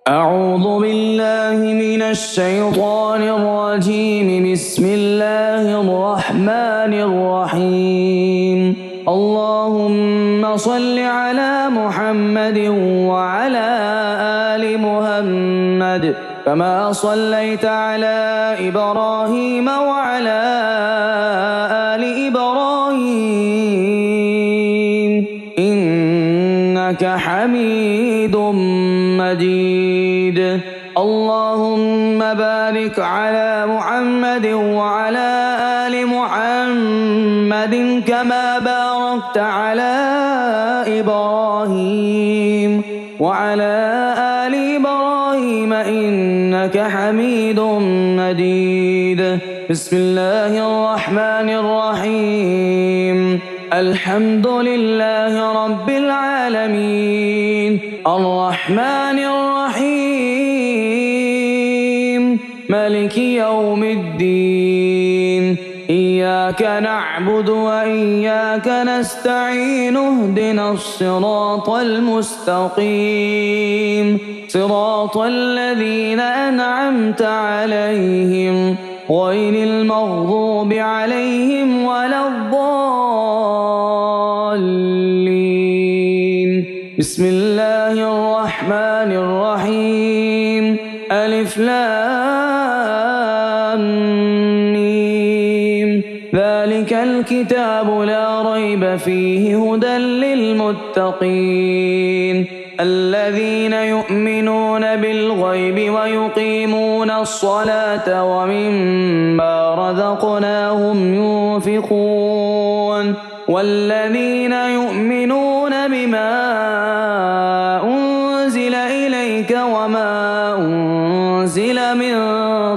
أعوذ بالله من الشيطان الرجيم. بسم الله الرحمن الرحيم. اللهم صل على محمد وعلى آل محمد كما صليت على إبراهيم وعلى آل إبراهيم إنك حميد مجيد. اللهم بارك على محمد وعلى آل محمد كما باركت على إبراهيم وعلى آل إبراهيم إنك حميد مجيد. بسم الله الرحمن الرحيم. الحمد لله رب العالمين الرحمن الرحيم مالك يوم الدين. إياك نعبد وإياك نستعين. اهدنا الصراط المستقيم صراط الذين أنعمت عليهم غير المغضوب عليهم ولا الضالين. بسم الله الرحمن الرحيم. ألف لام ميم. ذلك الكتاب لا ريب فيه هدى للمتقين الذين يؤمنون بالغيب ويقيمون الصلاة ومما رزقناهم ينفقون والذين يؤمنون بما أنزل إليك وما أنزل من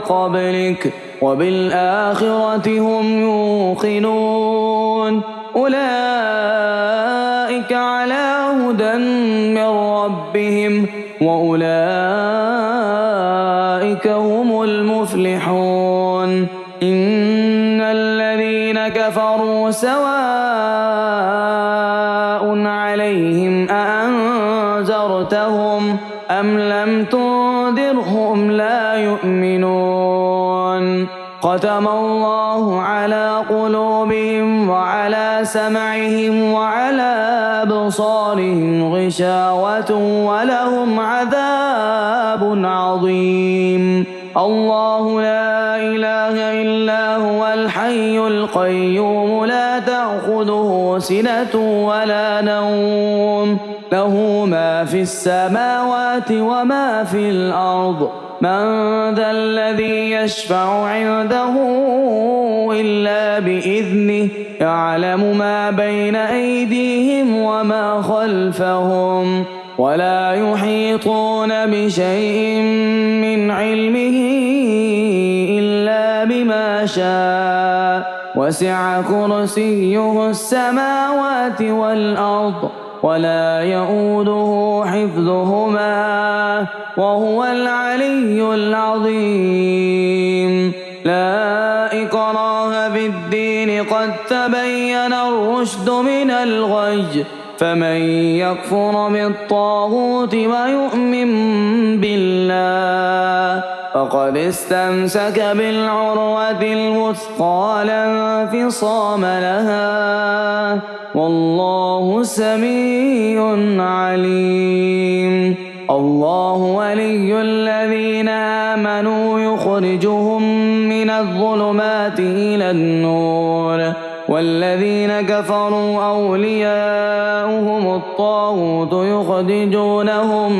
قبلك وبالآخرة هم يوقنون. أولئك على هدى من ربهم وأولئك هم المفلحون. إن الذين كفروا سواء عليهم أأنذرتهم أم لم تنذرهم لا يؤمنون. ختم الله على قلوبهم وعلى سمعهم وعلى أبصارهم غشاوة ولهم عذاب عظيم. الله لا إله إلا هو الحي القيوم لا تأخذه سنة ولا نوم له ما في السماوات وما في الأرض. من ذا الذي يشفع عنده إلا بإذنه يعلم ما بين أيديهم وما خلفهم ولا يحيطون بشيء من علمه إلا بما شاء. وسع كرسيه السماوات والأرض ولا يؤوده حفظهما وهو العلي العظيم. لا إكراه في الدين قد تبين الرشد من الغي. فمن يكفر بالطاغوت ويؤمن بالله فقد استمسك بالعروة الوثقى لا انفصام لها والله سميع عليم. الله ولي الذين آمنوا يخرجهم من الظلمات إلى النور والذين كفروا أولياؤهم الطاغوت يخرجونهم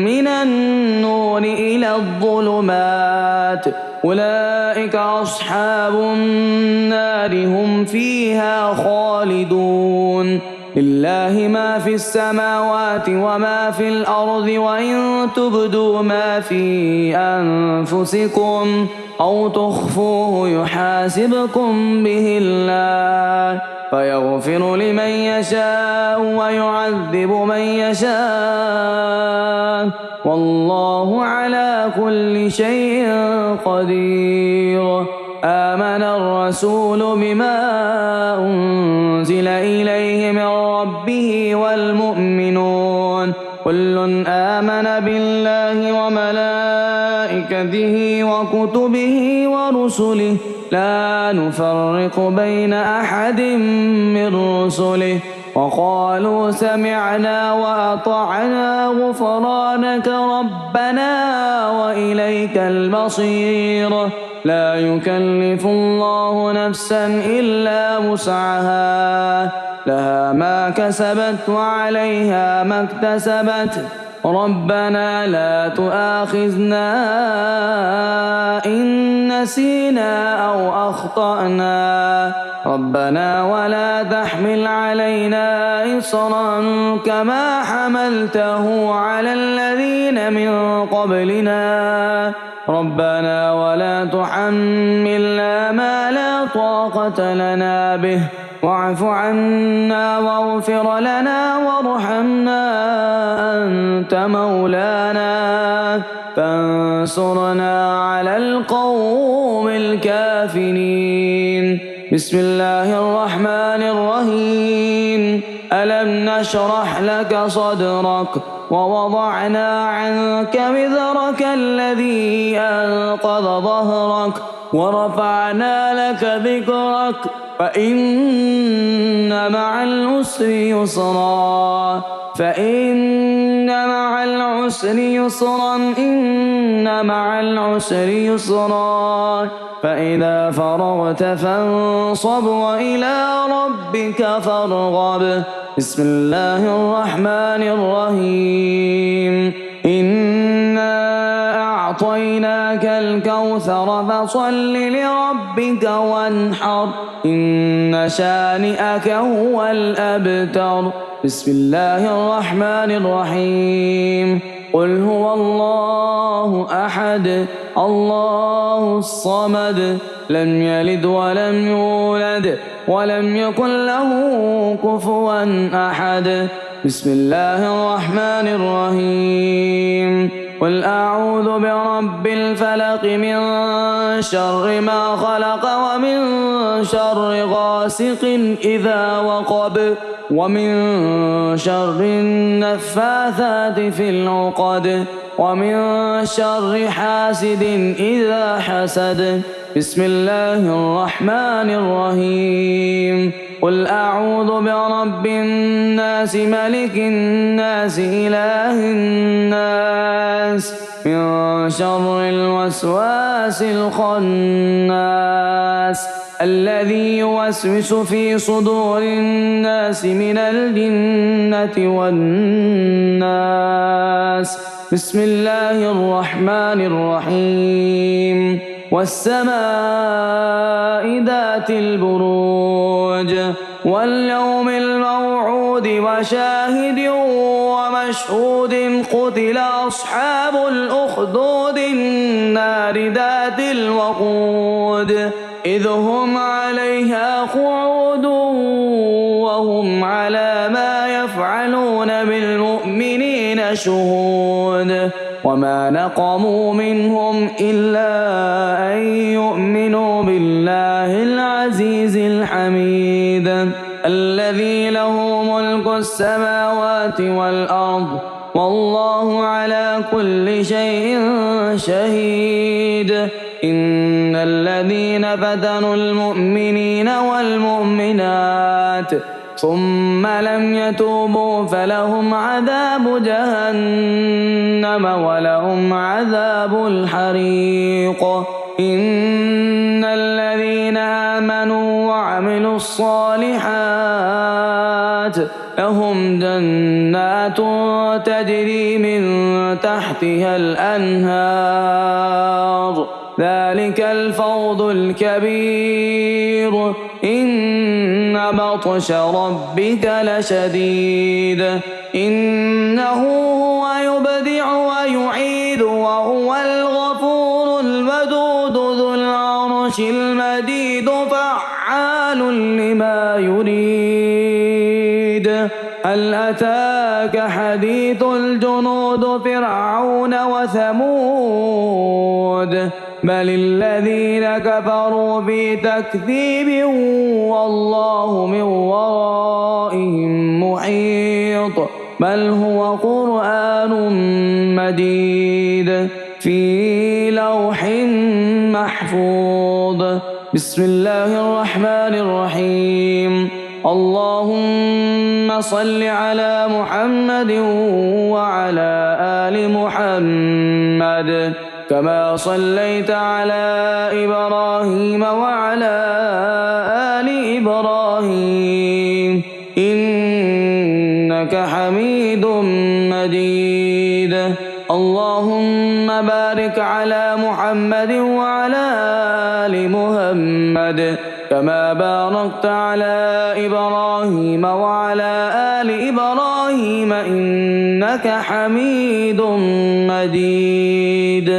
من النور إلى الظلمات. أولئك أصحاب النار هم فيها خالدون. لله ما في السماوات وما في الأرض وإن تبدوا ما في أنفسكم أو تخفوه يحاسبكم به الله فيغفر لمن يشاء ويعذب من يشاء والله على كل شيء قدير. آمن الرسول بما أنزل إليه من ربه والمؤمنون كل آمن بالله وملائكته وكتبه ورسله لا نفرق بين أحد من رسله وقالوا سمعنا وأطعنا غفرانك ربنا وإليك المصير لا يكلف الله نفسا إلا وسعها لها ما كسبت وعليها ما اكتسبت ربنا لا تؤاخذنا إن نسينا أو أخطأنا ربنا ولا تحمل علينا إصرا كما حملته على الذين من قبلنا ربنا ولا تحملنا ما لا طاقة لنا به واعف عنا واغفر لنا وارحمنا أنت مولانا فانصرنا على القوم الكافرين بسم الله الرحمن الرحيم ألم نشرح لك صدرك ووضعنا عنك وزرك الذي أنقض ظهرك ورفعنا لك ذكرك فإن مع العسر يسرا إن مع العسر يسرا فإذا فرغت فانصب وإلى ربك فارغب بسم الله الرحمن الرحيم إنا أعطيناك الكوثر فصل لربك وانحر إن شانئك هو الأبتر بسم الله الرحمن الرحيم قل هو الله أحد الله الصمد لم يلد ولم يولد ولم يكن له كفوا أحد بسم الله الرحمن الرحيم قل أعوذ برب الفلق من شر ما خلق ومن شر غاسق إذا وقب ومن شر النفاثات في العقد ومن شر حاسد إذا حسد بسم الله الرحمن الرحيم قل أعوذ برب الناس ملك الناس إله الناس من شر الوسواس الخناس الذي يوسوس في صدور الناس من الجنة والناس بسم الله الرحمن الرحيم والسماء ذات البروج واليوم الموعود وشاهد ومشهود قتل أصحاب الأخدود النار ذات الوقود إذ هم عليها قعود وهم على ما يفعلون بالمؤمنين شهود وما نقموا منهم إلا أن يؤمنوا بالله العزيز الحميد الذي له ملك السماوات والأرض والله على كل شيء شهيد إن الذين فتنوا المؤمنين والمؤمنات ثم لم يتوبوا فلهم عذاب جهنم ولهم عذاب الحريق إن الذين آمنوا وعملوا الصالحات لهم جنات تجري من تحتها الأنهار ذلك الفوز الكبير إن بطش ربك لشديد إنه هو يبدع ويعيد وهو الغفور الودود ذو العرش المجيد فعال لما يريد هل أتاك حديث الجنود فرعون وثمود بل الذين كفروا في تكذيب والله من ورائهم محيط بل هو قرآن مجيد في لوح محفوظ. بسم الله الرحمن الرحيم. اللهم صل على محمد وعلى آل محمد كما صليت على إبراهيم وعلى آل إبراهيم إنك حميد مجيد. اللهم بارك على محمد وعلى آل محمد كما باركت على إبراهيم وعلى آل إبراهيم إنك حميد مجيد.